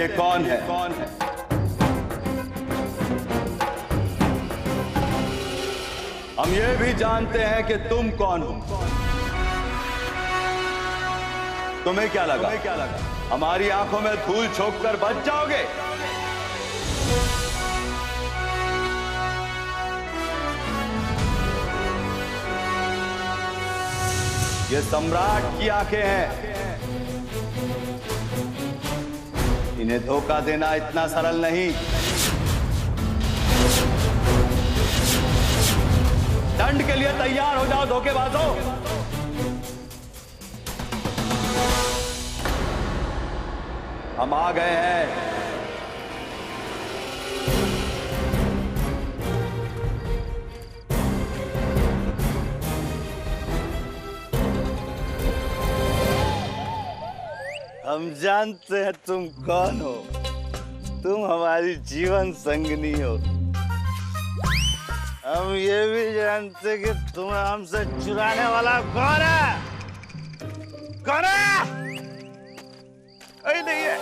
ये कौन है? हम ये भी जानते हैं कि तुम कौन हो। तुम्हें क्या लगा हमारी आंखों में धूल झोंक कर बच जाओगे? ये सम्राट की आंखें हैं। इन्हें धोखा देना इतना सरल नहीं। दंड के लिए तैयार हो जाओ धोखेबाजों। हम आ गए हैं। हम जानते हैं तुम कौन हो। तुम हमारी जीवन संगिनी हो। हम ये भी जानते कि तुम्हें हमसे चुराने वाला कौन है? कौन है? नहीं है।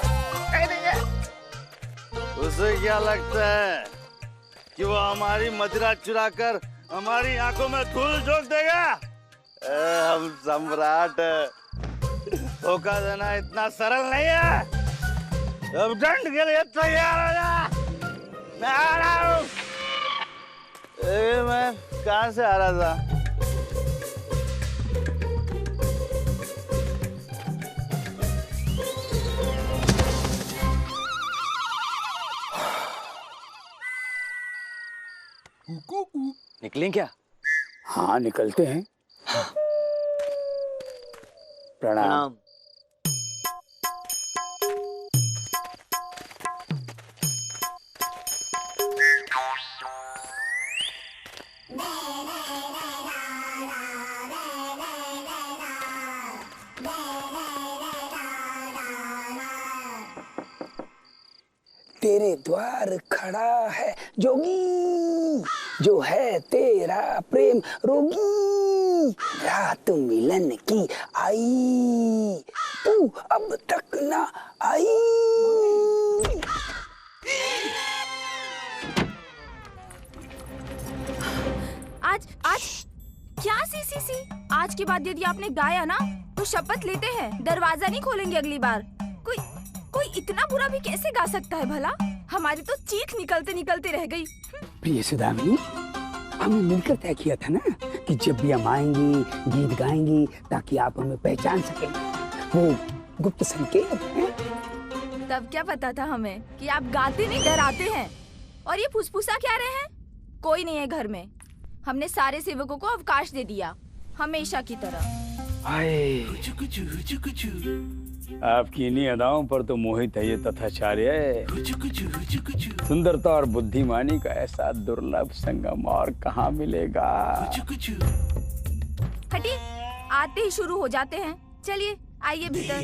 उसे क्या लगता है कि वो हमारी मदिरा चुराकर हमारी आंखों में धूल झोंक देगा? हम सम्राट हैं। धोखा देना इतना सरल नहीं है। अब दंड के लिए तैयार हो जा। मैं आ रहा हूँ। मैं कहाँ से आ रहा था? निकलें क्या? हाँ निकलते हैं। प्रणाम। तेरे द्वार खड़ा है जोगी, जो है तेरा प्रेम रोगी। रात मिलन की आई, तू अब तक ना आई। आज क्या सी आज के बाद यदि आपने गाया ना तो शपथ लेते हैं दरवाजा नहीं खोलेंगे अगली बार। कोई इतना बुरा भी कैसे गा सकता है भला? हमारी तो चीख निकलते निकलते रह गई। प्रिय सुदामिनी, हमने मिलकर तय किया था ना कि जब भी हम आएंगी गीत गाएंगी ताकि आप हमें पहचान सकें। वो गुप्त संकेत है। तब क्या पता था हमें कि आप गाते नहीं डराते हैं। और ये फुसफुसा क्या रहे हैं? कोई नहीं है घर में। हमने सारे सेवकों को अवकाश दे दिया हमेशा की तरह। आपकी इन्हीं अदाओं पर तो मोहित है ये तथाचार्य। सुंदरता और बुद्धिमानी का ऐसा दुर्लभ संगम और कहाँ मिलेगा? हटिए, आते ही शुरू हो जाते हैं। चलिए आइए भीतर।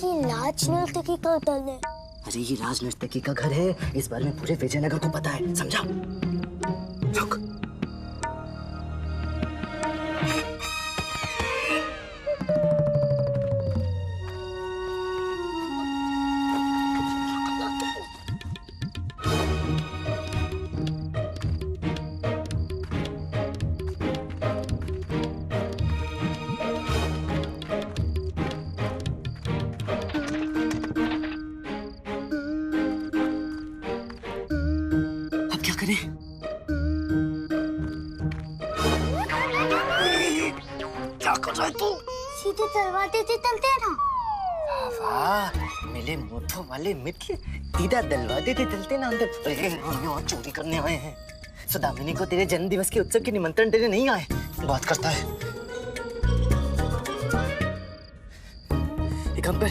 राज नर्तकी का दल है। अरे ये राज नर्तकी का घर है। इस बारे में पूरे विजयनगर को पता है, समझा? रुक। सीधे दरवाजे से चलते हैं ना। वाह, मेरे मोथो वाले मित्र सीधा दरवाजे से चलते ना अंदर। हम और चोरी करने आए हैं। सुदामिनी को तेरे जन्म दिवस के उत्सव के निमंत्रण देने नहीं आए। बात करता है। एक काम कर,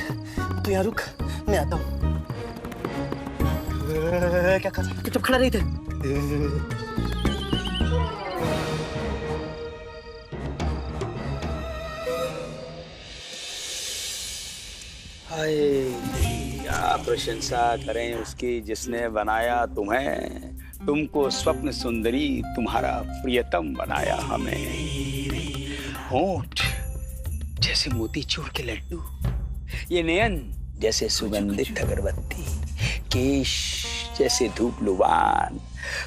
तू यहाँ रुक, मैं आता हूँ। क्या कर रहा है? चुप खड़ा रही थे। प्रशंसा करें उसकी जिसने बनाया तुम्हें, तुमको स्वप्न सुंदरी तुम्हारा प्रियतम बनाया हमें। होंठ जैसे मोतीचूर के लड्डू, ये नयन जैसे सुगंधित अगरबत्ती, केश जैसे धूप लुबान,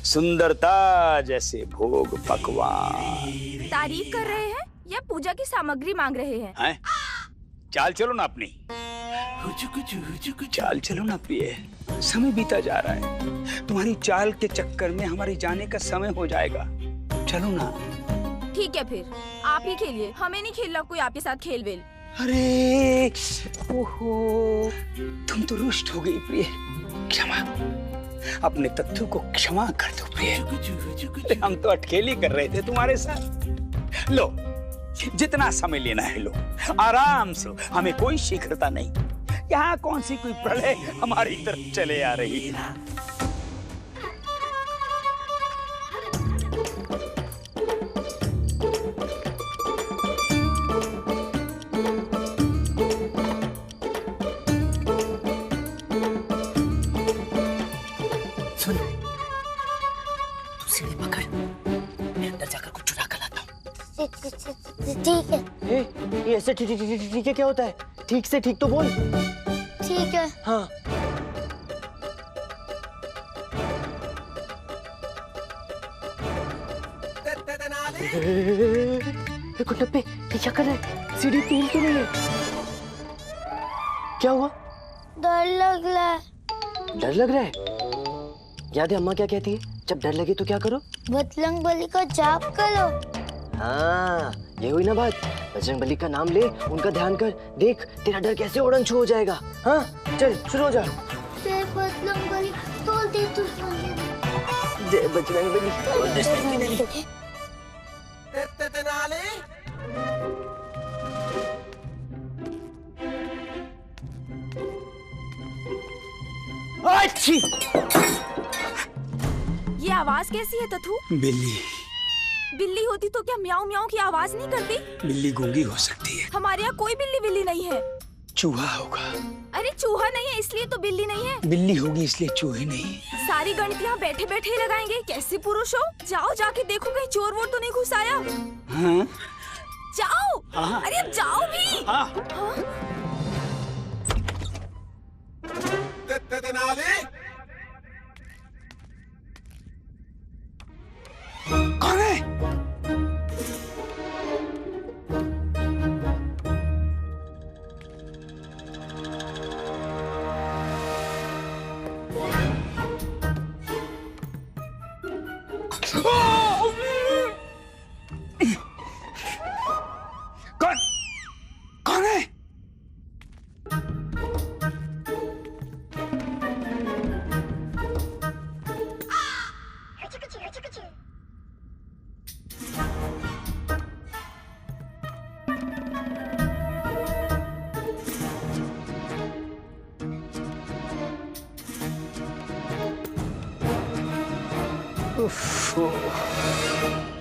सुंदरता जैसे भोग पकवान। तारीफ कर रहे हैं या पूजा की सामग्री मांग रहे हैं? चाल चलो ना अपनी, चाल चलो ना प्रिय, समय बीता जा रहा है, तुम्हारी चाल के चक्कर में हमारे जाने का समय हो जाएगा, चलो ना। ठीक है फिर आप ही खेलिए, हमें नहीं खेलना कोई आपके साथ खेल वेल। अरे ओहो, तुम तो रुष्ट हो गई प्रिय, क्षमा, अपने तत्व को क्षमा कर दो प्रिय, हम तो अटखेली कर रहे थे तुम्हारे साथ। लो जितना समय लेना है लो, आराम से, हमें कोई शीघ्रता नहीं, यहाँ कौन सी कोई प्रलय हमारी तरफ चले आ रही है। सुन, तू सीढ़ी पकड़, मैं अंदर जाकर कुछ चुरा कर लाता हूँ। ठीक है। ये ऐसे ठीक है क्या होता है? ठीक से ठीक तो बोल। ठीक है। हाँ। कुंडप्पे ये क्या कर रहा है? सीढ़ी टूट क्यों रही है? क्या हुआ? डर लग रहा है। डर लग रहा है? याद है अम्मा क्या कहती है? जब डर लगे तो क्या करो? बजरंग बली का जाप करो। हाँ, ये हुई ना बात। बजरंग बली का नाम ले, उनका ध्यान कर, देख तेरा डर कैसे उड़न छू हो जाएगा। हाँ, चल शुरू हो जा। जय बजरंग बली, तोड़ दे तू। जय बजरंग बली। अच्छी। ये आवाज कैसी है तथु? बिल्ली। बिल्ली होती तो क्या म्याऊं म्याऊं की आवाज नहीं करती? बिल्ली गूंगी हो सकती है। हमारे यहाँ कोई बिल्ली बिल्ली नहीं है। चूहा होगा। अरे चूहा नहीं है इसलिए तो बिल्ली नहीं है। बिल्ली होगी इसलिए चूहे नहीं। सारी गणितियाँ बैठे बैठे ही लगाएंगे, कैसे पुरुष हो? जाओ जाके देखो कहीं चोर वोर तो नहीं घुस आया। हाँ? जाओ। हाँ। अरे अब जाओ भी। हाँ। हाँ? कौन है? कौन? कौन है?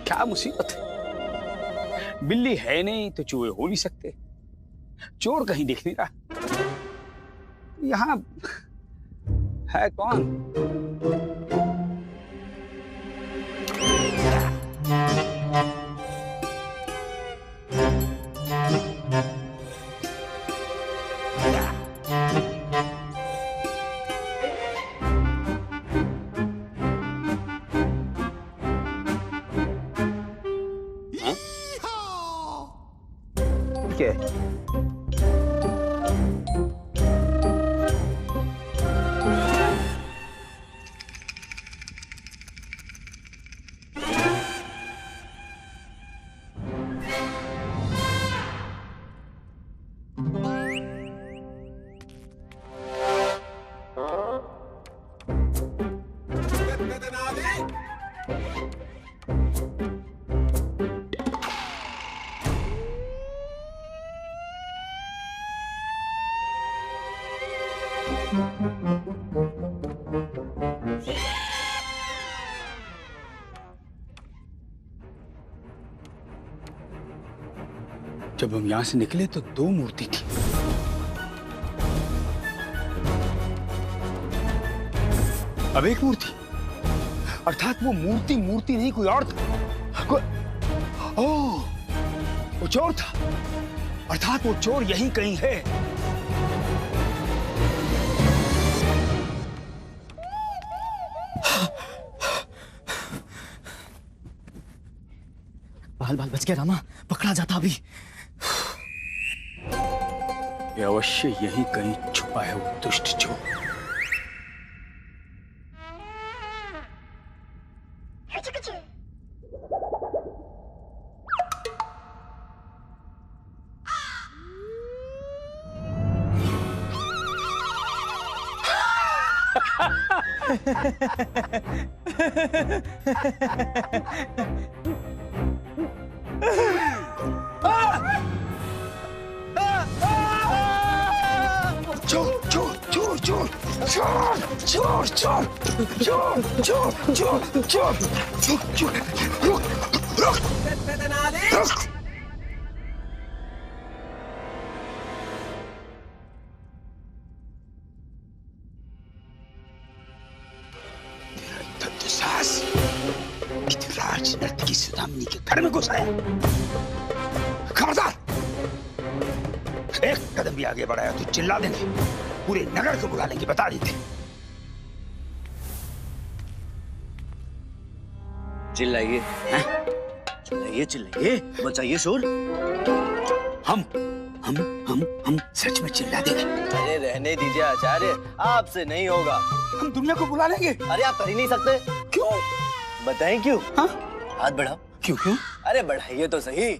क्या मुसीबत है, बिल्ली है नहीं तो चूहे हो नहीं सकते, चोर कहीं दिख नहीं रहा, यहाँ है कौन? क्या है? जब हम यहां से निकले तो दो मूर्ति थी, अब एक मूर्ति, अर्थात वो मूर्ति मूर्ति नहीं कोई और था। ओह, वो चोर था, अर्थात वो चोर यहीं कहीं है। बाल बाल बच गया रामा, पकड़ा जाता अभी। ये अवश्य यहीं कहीं छुपा है वो दुष्ट चोर। चोर चोर चोर चोर चोर चोर चोर चोर चोर चोर चोर चोर चोर रुक रुक रुक। सास राज नर्तकी सुदामिनी के घर में घुस आया। खबरदार, एक कदम भी आगे बढ़ाया तो चिल्ला देंगे, पूरे नगर को बुला लेंगे, बता देते। चिल्लाइए, चिल्लाइए चिल्लाइए, बचाइए शोर। हम सच में चिल्ला देंगे। अरे रहने दीजिए आचार्य, आपसे नहीं होगा। हम दुनिया को बुला लेंगे। अरे आप कर ही नहीं सकते। क्यों? बताएं क्यों? हाँ? हाथ बढ़ाओ। क्यों क्यों? अरे बढ़ाइए तो सही।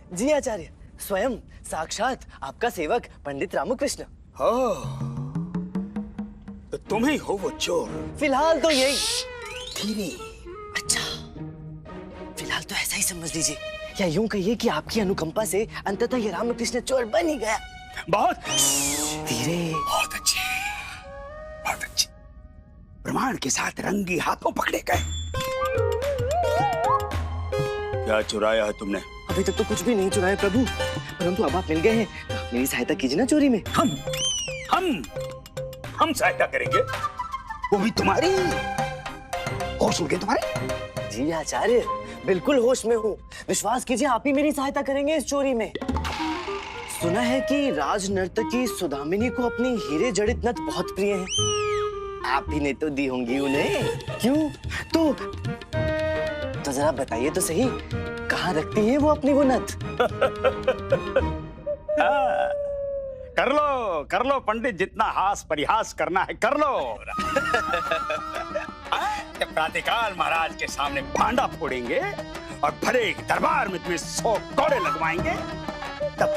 जी आचार्य, स्वयं साक्षात आपका सेवक पंडित रामकृष्ण। तो तुम ही हो वो चोर। फिलहाल तो यही। धीरे। अच्छा, फिलहाल तो ऐसा ही समझ लीजिए, या यूं कहिए कि आपकी अनुकंपा से अंततः ये रामकृष्ण चोर बन ही गया। बहुत धीरे। बहुत अच्छे, बहुत अच्छे। प्रमाण के साथ रंगी हाथों पकड़े गए। क्या चुराया है तुमने? अभी तक तो कुछ भी नहीं चुराया प्रभु, परंतु अब आप मिल गए हैं तो आप मेरी सहायता कीजिए ना चोरी में। हम सहायता करेंगे, वो भी तुम्हारी। होश उड़ गए तुम्हारे? जी आचार्य, बिल्कुल होश में हूँ। विश्वास कीजिए, आप ही मेरी सहायता करेंगे इस चोरी में। सुना है कि राज नर्तकी सुदामिनी को अपनी हीरे जड़ित नथ बहुत प्रिय है। आप ही ने तो दी होंगी उन्हें, क्यों? तो जरा बताइए तो सही, कहाँ रखती है वो अपनी वो नथ? कर लो पंडित, जितना हास परिहास करना है कर लो। जब प्रातःकाल महाराज के सामने भांडा फोड़ेंगे और भरे दरबार में तुम्हें 100 कोड़े लगवाएंगे, तब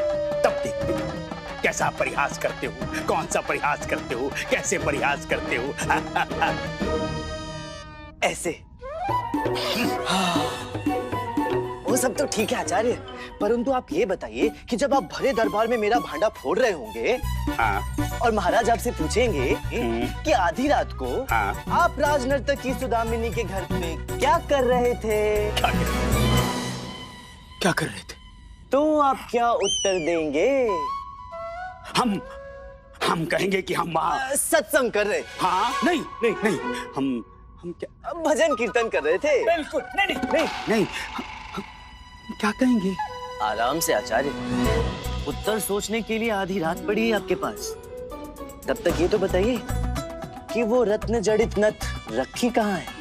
देखते कैसा परिहास करते हो, कौन सा परिहास करते हो, कैसे परिहास करते हो। ऐसे। वो सब तो ठीक है आचार्य, परंतु आप ये बताइए कि जब आप भरे दरबार में मेरा भांडा फोड़ रहे होंगे और महाराज आपसे पूछेंगे कि आधी रात को आप राज नर्तकी सुदामिनी के घर में क्या कर रहे थे? क्या कर रहे थे? तो आप क्या उत्तर देंगे? हम कहेंगे कि हम वहाँ सत्संग कर रहे थे। हाँ, नहीं, हम क्या भजन कीर्तन कर रहे थे? बिल्कुल नहीं। हम क्या कहेंगे? आराम से आचार्य, उत्तर सोचने के लिए आधी रात पड़ी है आपके पास। तब तक ये तो बताइए कि वो रत्न जड़ित नथ रखी कहाँ है?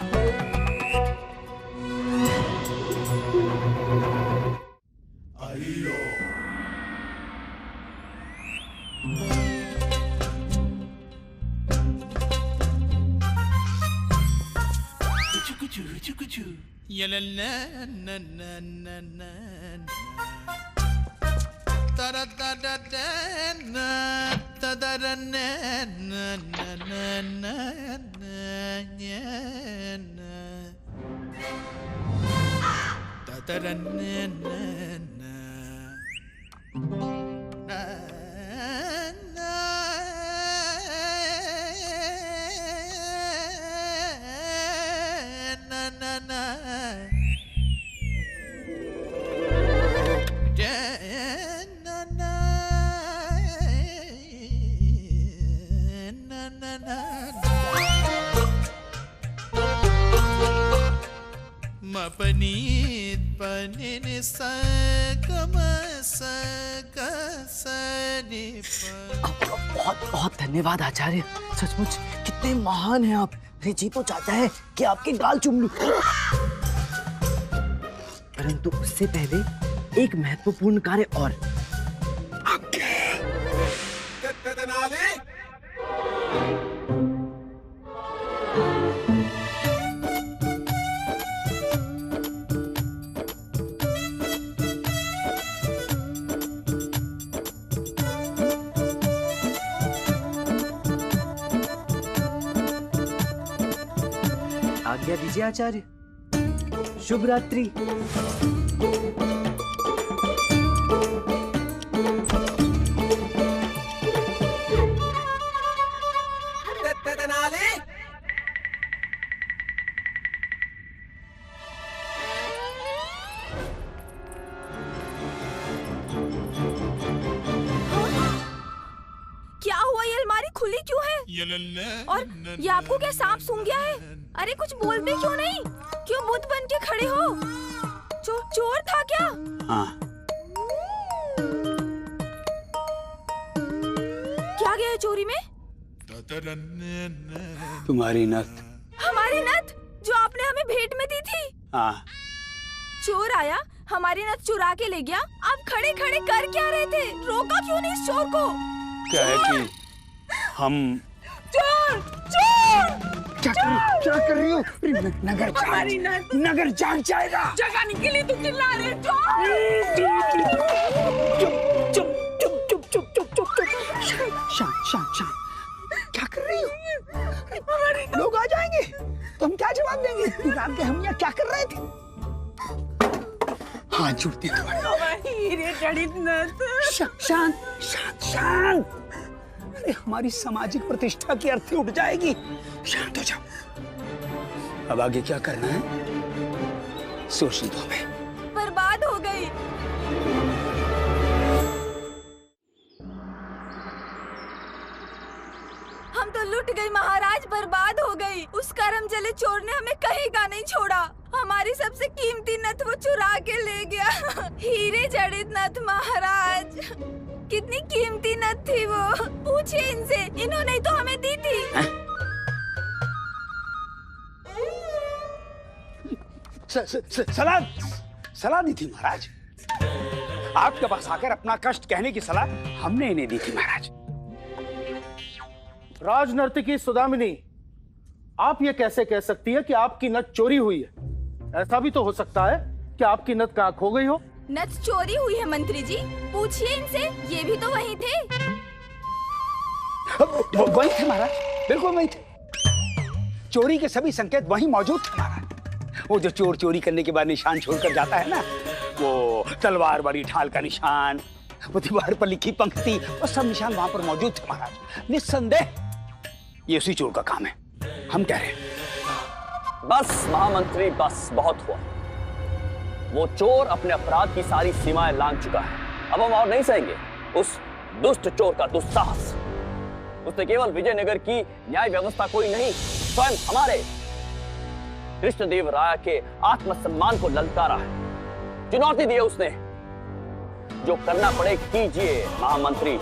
बहुत बहुत धन्यवाद आचार्य, सचमुच कितने महान हैं आप। मेरे जी तो चाहता है कि आपके गाल चूम लूं। परंतु उससे पहले एक महत्वपूर्ण कार्य और। आज्ञा दीजिए आचार्य। शुभ रात्रि। क्या हुआ? ये अलमारी खुली क्यों है? और ये आपको क्या सांप सूंघ गया है? अरे कुछ बोलते क्यों नहीं? क्यों बुत बन के खड़े हो? चोर था क्या? हाँ। क्या गया है चोरी में? तुम्हारी नथ। हमारी नथ जो आपने हमें भेंट में दी थी? हाँ। चोर आया, हमारी नथ चुरा के ले गया। आप खड़े खड़े कर क्या रहे थे? रोका क्यों नहीं इस चोर को? क्या है कि हम चोर चोर क्या कर रही हो? नगर जाग जाएगा। जगाने के लिए तुम चिल्ला रहे हो? चुप। शांत। क्या कर रही हो? लोग आ जाएंगे तो हम क्या जवाब देंगे? रात के हम यहाँ क्या कर रहे थे? हाथ जुड़ते तुम्हारे। हीरे जड़ित नथ। शांत। अरे हमारी सामाजिक प्रतिष्ठा की अर्थी उठ जाएगी। शांत हो जाओ। अब आगे क्या करना है सोचने दो हमें। बर्बाद हो गई। हम तो लुट गई महाराज, बर्बाद हो गई। उस करम जले चोर ने हमें कहीं का नहीं छोड़ा। हमारी सबसे कीमती नथ वो चुरा के ले गया। हीरे जड़ित नथ महाराज, कितनी कीमती नथ थी वो। पूछिए इनसे, इन्होंने ही तो हमें दी थी। सलाह दी थी महाराज। आपके पास आकर अपना कष्ट कहने की सलाह हमने इन्हें दी थी महाराज। राजनर्तकी सुदामिनी, आप ये कैसे कह सकती है कि आपकी नथ चोरी हुई है? ऐसा भी तो हो सकता है कि आपकी नथ कहाँ खो गई हो। नथ चोरी हुई है मंत्री जी, पूछिए इनसे, ये भी तो वही थे। वही थे महाराज, बिल्कुल वही थे। चोरी के सभी संकेत वही मौजूद थे महाराज। वो जो चोर चोरी करने के बाद निशान छोड़कर जाता है ना, वो तलवार वाली ढाल का निशान, वो दीवार पर लिखी पंक्ति, वो सब निशान वहां पर मौजूद थे महाराज। निस्संदेह ये उसी चोर का काम है, हम कह रहे हैं। बस महामंत्री, बस बहुत हुआ। वो चोर अपने अपराध की सारी सीमाएं लांघ चुका है। अब हम और नहीं सहेंगे उस दुष्ट चोर का दुस्साहस। उसने केवल विजयनगर की न्याय व्यवस्था को ही नहीं, स्वयं हमारे कृष्णदेव राय के आत्मसम्मान को ललकारा है। चुनौती दी है उसने। जो करना पड़े कीजिए महामंत्री।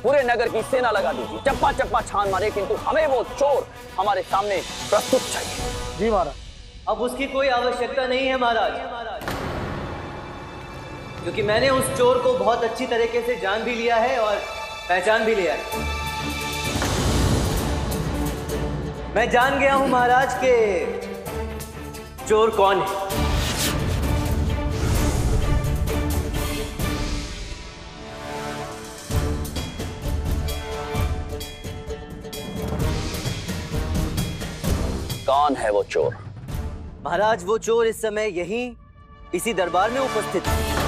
पूरे नगर की सेना लगा दीजिए, चप्पा चप्पा छान मारे, किंतु हमें वो चोर हमारे सामने प्रस्तुत चाहिए। जी महाराज। अब उसकी कोई आवश्यकता नहीं है महाराज, क्योंकि मैंने उस चोर को बहुत अच्छी तरीके से जान भी लिया है और पहचान भी लिया है। मैं जान गया हूं महाराज के चोर कौन है। कौन है वो चोर? महाराज वो चोर इस समय यहीं इसी दरबार में उपस्थित है।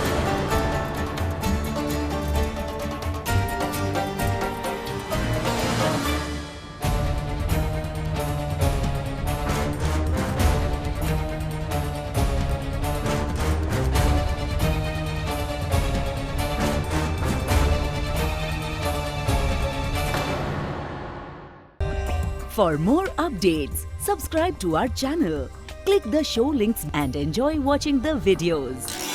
For more updates, subscribe to our channel, click the show links and enjoy watching the videos.